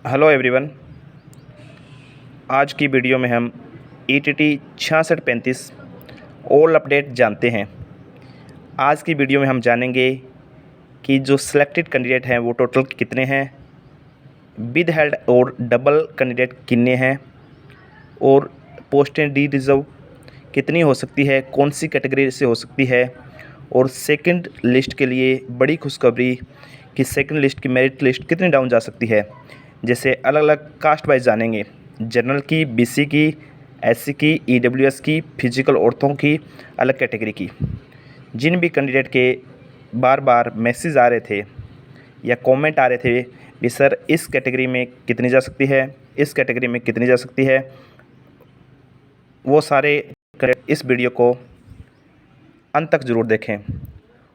Hello everyone. आज की video में हम ईटीटी 6635 ऑल अपडेट जानते हैं। आज की वीडियो में हम जानेंगे कि जो सिलेक्टेड कैंडिडेट हैं वो टोटल कितने हैं, विद हेल्ड और डबल कैंडिडेट कितने हैं, और पोस्टें डी रिजर्व कितनी हो सकती है, कौन सी कैटेगरी से हो सकती है, और सेकंड लिस्ट के लिए बड़ी खुशखबरी कि सेकंड लिस्ट की मेरिट लिस्ट कितनी डाउन जा सकती है। जैसे अलग अलग कास्ट वाइज जानेंगे, जनरल की, बीसी की, एससी की, ईडब्ल्यूएस की, फिजिकल औरतों की, अलग कैटेगरी की। जिन भी कैंडिडेट के बार बार मैसेज आ रहे थे या कमेंट आ रहे थे कि सर इस कैटेगरी में कितनी जा सकती है, इस कैटेगरी में कितनी जा सकती है, वो सारे इस वीडियो को अंत तक ज़रूर देखें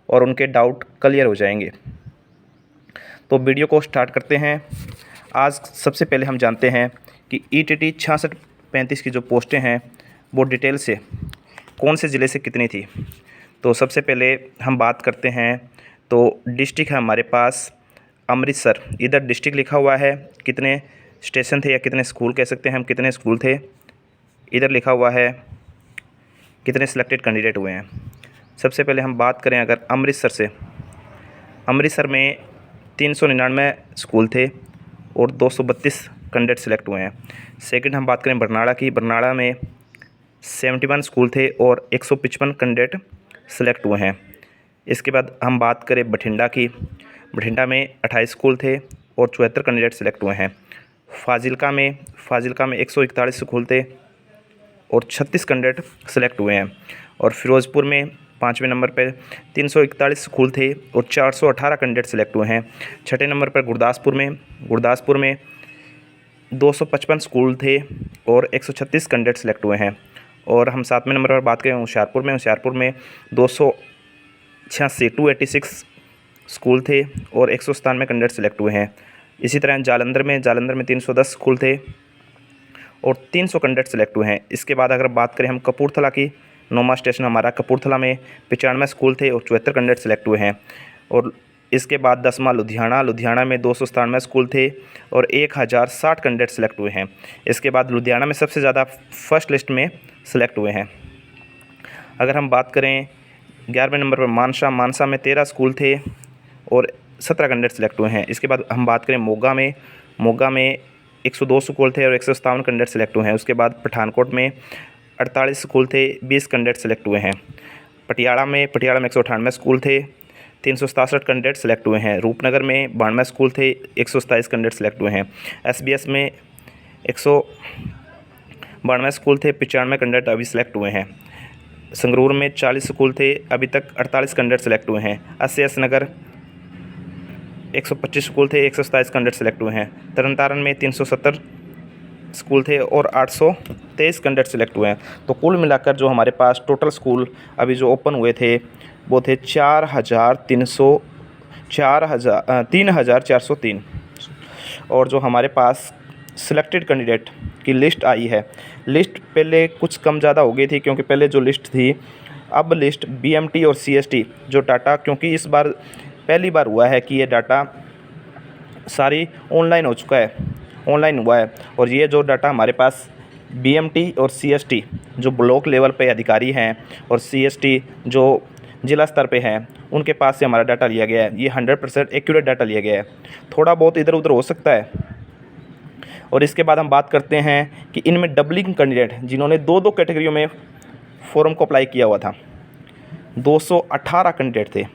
और उनके डाउट क्लियर हो जाएंगे। तो वीडियो को स्टार्ट करते हैं। आज सबसे पहले हम जानते हैं कि ईटीटी 6635 की जो पोस्टें हैं वो डिटेल से कौन से ज़िले से कितनी थी। तो सबसे पहले हम बात करते हैं तो डिस्ट्रिक्ट है हमारे पास अमृतसर। इधर डिस्ट्रिक्ट लिखा हुआ है, कितने स्टेशन थे या कितने स्कूल कह सकते हैं हम, कितने स्कूल थे। इधर लिखा हुआ है कितने सिलेक्टेड कैंडिडेट हुए हैं। सबसे पहले हम बात करें अगर अमृतसर से, अमृतसर में 399 स्कूल थे और 232 कैंडिडेट सिलेक्ट हुए हैं। सेकंड हम बात करें बरनाला की, बरनाला में 71 स्कूल थे और 155 कैंडिडेट सिलेक्ट हुए हैं। इसके बाद हम बात करें बठिंडा की, बठिंडा में 28 स्कूल थे और 74 कैंडिडेट सिलेक्ट हुए हैं। फाजिल्का में 141 स्कूल थे और 36 कैंडिडेट सिलेक्ट हुए हैं। और फिरोज़पुर में 5वें नंबर पर 341 स्कूल थे और 418 कैंडिडेट सिलेक्ट हुए हैं। छठे नंबर पर गुरदासपुर में 255 स्कूल थे और 136 कैंडिडेट सिलेक्ट हुए हैं। और हम 7वें नंबर पर बात करें होशियारपुर में 286 स्कूल थे और 197 कैंडिडेट सिलेक्ट हुए हैं। इसी तरह जालंधर में 310 स्कूल थे और 300 कैंडिडेट सिलेक्ट हुए हैं। इसके बाद अगर बात करें हम कपूरथला की, 9वां स्टेशन हमारा कपूरथला में 95 स्कूल थे और 74 कैंडिडेट सिलेक्ट हुए हैं। और इसके बाद 10वां लुधियाना में 297 स्कूल थे और 1060 कैंडिडेट सिलेक्ट हुए हैं। इसके बाद लुधियाना में सबसे ज़्यादा फर्स्ट लिस्ट में सिलेक्ट हुए हैं। अगर हम बात करें 11वें नंबर पर मानसा में 13 स्कूल थे और 17 कैंडिडेट सिलेक्ट हुए हैं। इसके बाद हम बात करें मोगा में 102 स्कूल थे और 157 कैंडिडेट सिलेक्ट हुए हैं। उसके बाद पठानकोट में 48 स्कूल थे, 20 कैंडिडेट सिलेक्ट हुए हैं। पटियाला में 198 स्कूल थे, 367 कैंडिडेट सिलेक्ट हुए हैं। रूपनगर में 92 स्कूल थे, 127 कैंडिडेट सिलेक्ट हुए हैं। SBS में 192 स्कूल थे, 95 कैंडिडेट अभी सिलेक्ट हुए हैं। संगरूर में 40 स्कूल थे, अभी तक 48 कैंडिडेट सिलेक्ट हुए हैं। SCS नगर 125 स्कूल थे, 127 कैंडिडेट सिलेक्ट हुए हैं। तरन में 370 स्कूल थे और 823 कैंडिडेट सिलेक्ट हुए हैं। तो कुल मिलाकर जो हमारे पास टोटल स्कूल अभी जो ओपन हुए थे वो थे 3,403। और जो हमारे पास सिलेक्टेड कैंडिडेट की लिस्ट आई है, लिस्ट पहले कुछ कम ज़्यादा हो गई थी क्योंकि पहले जो लिस्ट थी, अब लिस्ट BMT और CST जो डाटा, क्योंकि इस बार पहली बार हुआ है कि ये डाटा सारी ऑनलाइन हो चुका है, ऑनलाइन हुआ है। और ये जो डाटा हमारे पास BMT और CST जो ब्लॉक लेवल पे अधिकारी हैं और CST जो ज़िला स्तर पे हैं, उनके पास से हमारा डाटा लिया गया है। ये 100% एक्यूरेट डाटा लिया गया है, थोड़ा बहुत इधर उधर हो सकता है। और इसके बाद हम बात करते हैं कि इनमें डबलिंग कैंडिडेट जिन्होंने दो कैटेगरियों में फॉर्म को अप्लाई किया हुआ था, 218 कैंडिडेट थे।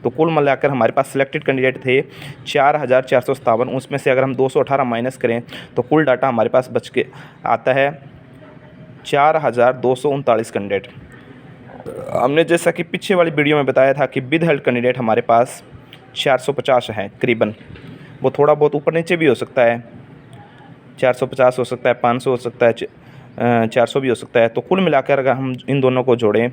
तो कुल मिलाकर हमारे पास सिलेक्टेड कैंडिडेट थे 4,457। उसमें से अगर हम 218 माइनस करें तो कुल डाटा हमारे पास बच के आता है 4,239 कैंडिडेट। हमने जैसा कि पीछे वाली वीडियो में बताया था कि विद हेल्ड कैंडिडेट हमारे पास 450 हैं करीबन। वो थोड़ा बहुत ऊपर नीचे भी हो सकता है, 450 हो सकता है, 500 हो सकता है, 400 भी हो सकता है। तो कुल मिलाकर अगर हम इन दोनों को जोड़ें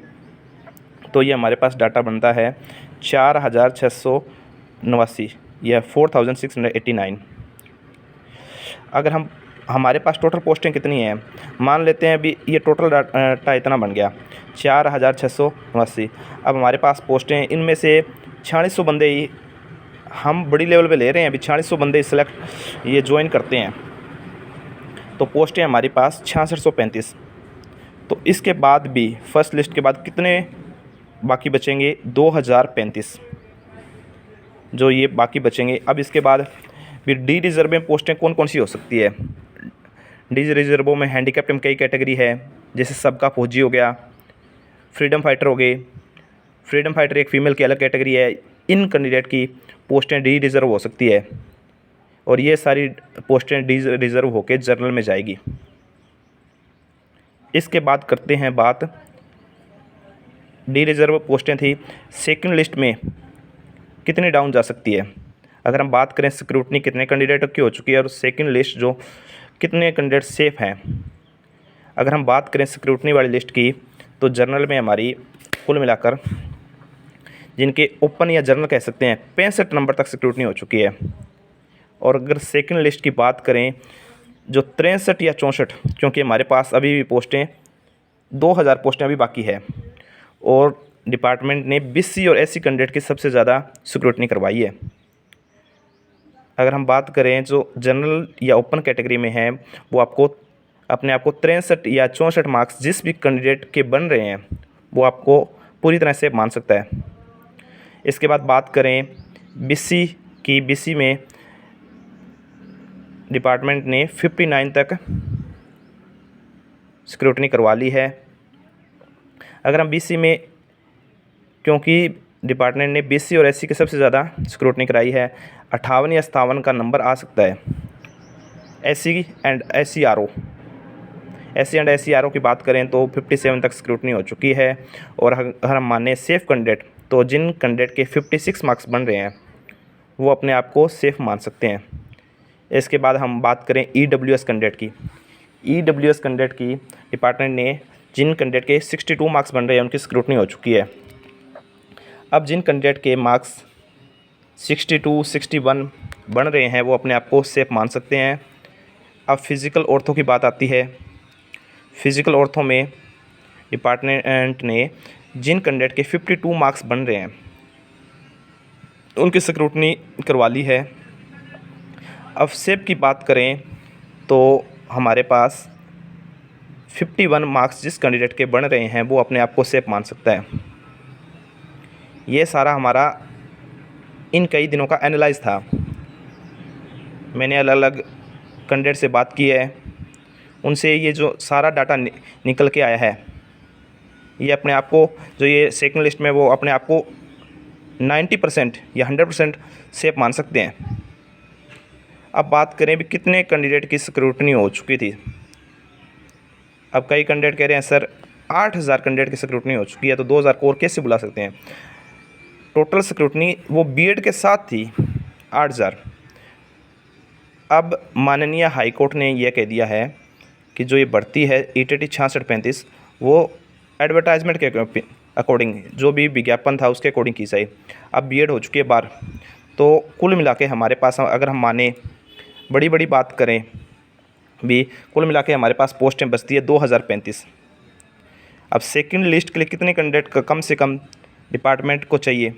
तो ये हमारे पास डाटा बनता है 4,689 या 4,689। अगर हमारे पास टोटल पोस्टें कितनी हैं, मान लेते हैं अभी ये टोटल डाटा इतना बन गया 4,689। अब हमारे पास पोस्टें, इनमें से 4600 बंदे ही हम बड़ी लेवल पे ले रहे हैं, अभी 4600 बंदे सेलेक्ट ये ज्वाइन करते हैं, तो पोस्टें हमारे पास 6635। तो इसके बाद भी फर्स्ट लिस्ट के बाद कितने बाकी बचेंगे? 2035 जो ये बाकी बचेंगे। अब इसके बाद फिर डी रिज़र्व में पोस्टें कौन कौन सी हो सकती है? डी रिज़र्वों में हैंडीकैप्ड में कई कैटेगरी है, जैसे सबका फौजी हो गया, फ्रीडम फाइटर हो गए। फ्रीडम फाइटर एक फ़ीमेल की अलग कैटेगरी है। इन कैंडिडेट की पोस्टें डी रिज़र्व हो सकती है और ये सारी पोस्टें डी रिज़र्व होकर जनरल में जाएगी। इसके बाद करते हैं बात, डी रिज़र्व पोस्टें थी, सेकंड लिस्ट में कितनी डाउन जा सकती है? अगर हम बात करें स्क्रूटनी कितने कैंडिडेट की हो चुकी है और सेकंड लिस्ट जो कितने कैंडिडेट सेफ हैं। अगर हम बात करें स्क्रूटनी वाली लिस्ट की, तो जनरल में हमारी कुल मिलाकर जिनके ओपन या जनरल कह सकते हैं 65 नंबर तक स्क्रूटनी हो चुकी है। और अगर सेकंड लिस्ट की बात करें जो 63 या 64, क्योंकि हमारे पास अभी भी पोस्टें 2000 पोस्टें अभी बाकी है और डिपार्टमेंट ने BC और SC कैंडिडेट की सबसे ज़्यादा स्क्रूटनी करवाई है। अगर हम बात करें जो जनरल या ओपन कैटेगरी में है, वो आपको अपने आप को 63 या 64 मार्क्स जिस भी कैंडिडेट के बन रहे हैं वो आपको पूरी तरह से मान सकता है। इसके बाद बात करें BC की, BC में डिपार्टमेंट ने 59 तक स्क्रूटनी करवा ली है। अगर हम BC में, क्योंकि डिपार्टमेंट ने BC और SC की सबसे ज़्यादा स्क्रूटनी कराई है, 58 या 57 का नंबर आ सकता है। SC एंड SC RO की बात करें तो 57 तक स्क्रूटनी हो चुकी है। और अगर हम माने सेफ़ कैंडिडेट, तो जिन कैंडिडेट के 56 मार्क्स बन रहे हैं वो अपने आप को सेफ़ मान सकते हैं। इसके बाद हम बात करें EWS कैंडिडेट की। EWS कैंडिडेट की डिपार्टमेंट ने जिन कैंडिडेट के 62 मार्क्स बन रहे हैं उनकी स्क्रूटनी हो चुकी है। अब जिन कैंडिडेट के मार्क्स 62, 61 बन रहे हैं वो अपने आप को सेफ मान सकते हैं। अब फिज़िकल ऑर्थो की बात आती है। फिज़िकल ऑर्थो में डिपार्टमेंट ने जिन कैंडिडेट के 52 मार्क्स बन रहे हैं उनकी स्क्रूटनी करवा ली है। अब सेफ की बात करें तो हमारे पास 51 मार्क्स जिस कैंडिडेट के बन रहे हैं वो अपने आप को सेफ मान सकता है। ये सारा हमारा इन कई दिनों का एनालाइज था। मैंने अलग अलग कैंडिडेट से बात की है, उनसे ये जो सारा डाटा निकल के आया है, ये अपने आप को जो ये सेकंड लिस्ट में वो अपने आप को 90% या 100% सेफ मान सकते हैं। अब बात करें भी कितने कैंडिडेट की स्क्रूटनी हो चुकी थी। अब कई कैंडिडेट कह रहे हैं सर 8000 कैंडिडेट की स्क्रूटनी हो चुकी है, तो 2000 को और कैसे बुला सकते हैं? टोटल स्क्रूटनी वो बीएड के साथ थी 8000। अब माननीय हाई कोर्ट ने यह कह दिया है कि जो ये बढ़ती है ETT 6635 वो एडवर्टाइजमेंट के अकॉर्डिंग, जो भी विज्ञापन था उसके अकॉर्डिंग की जाए। अब बीएड हो चुकी है बार, तो कुल मिला के हमारे पास अगर हम माने बड़ी बात करें भी, कुल मिला के हमारे पास पोस्टें बचती है 2035। अब सेकंड लिस्ट के लिए कितने कैंडिडेट का कम से कम डिपार्टमेंट को चाहिए?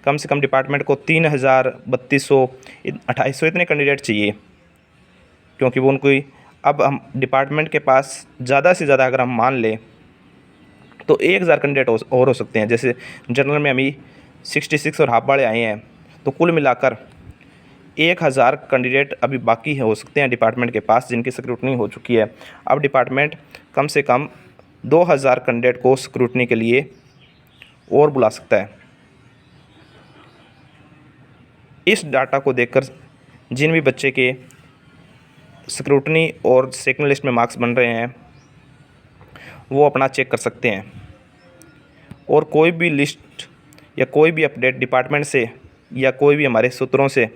कम से कम डिपार्टमेंट को 3000, 3200, 2800 इतने कैंडिडेट चाहिए, क्योंकि वो उनको अब हम डिपार्टमेंट के पास ज़्यादा से ज़्यादा अगर हम मान लें तो 1000 कैंडिडेट और हो सकते हैं। जैसे जनरल में अभी 66 और हाफ वाले आए हैं, तो कुल मिलाकर 1000 कैंडिडेट अभी बाकी हो सकते हैं डिपार्टमेंट के पास जिनकी स्क्रूटनी हो चुकी है। अब डिपार्टमेंट कम से कम 2000 कैंडिडेट को स्क्रूटनी के लिए और बुला सकता है। इस डाटा को देखकर जिन भी बच्चे के स्क्रूटनी और सेकंड लिस्ट में मार्क्स बन रहे हैं वो अपना चेक कर सकते हैं। और कोई भी लिस्ट या कोई भी अपडेट डिपार्टमेंट से या कोई भी हमारे सूत्रों से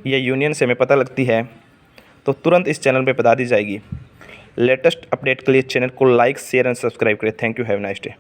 या यूनियन से हमें पता लगती है तो तुरंत इस चैनल पे बता दी जाएगी। लेटेस्ट अपडेट के लिए चैनल को लाइक, शेयर एंड सब्सक्राइब करें। Thank you, have a nice day.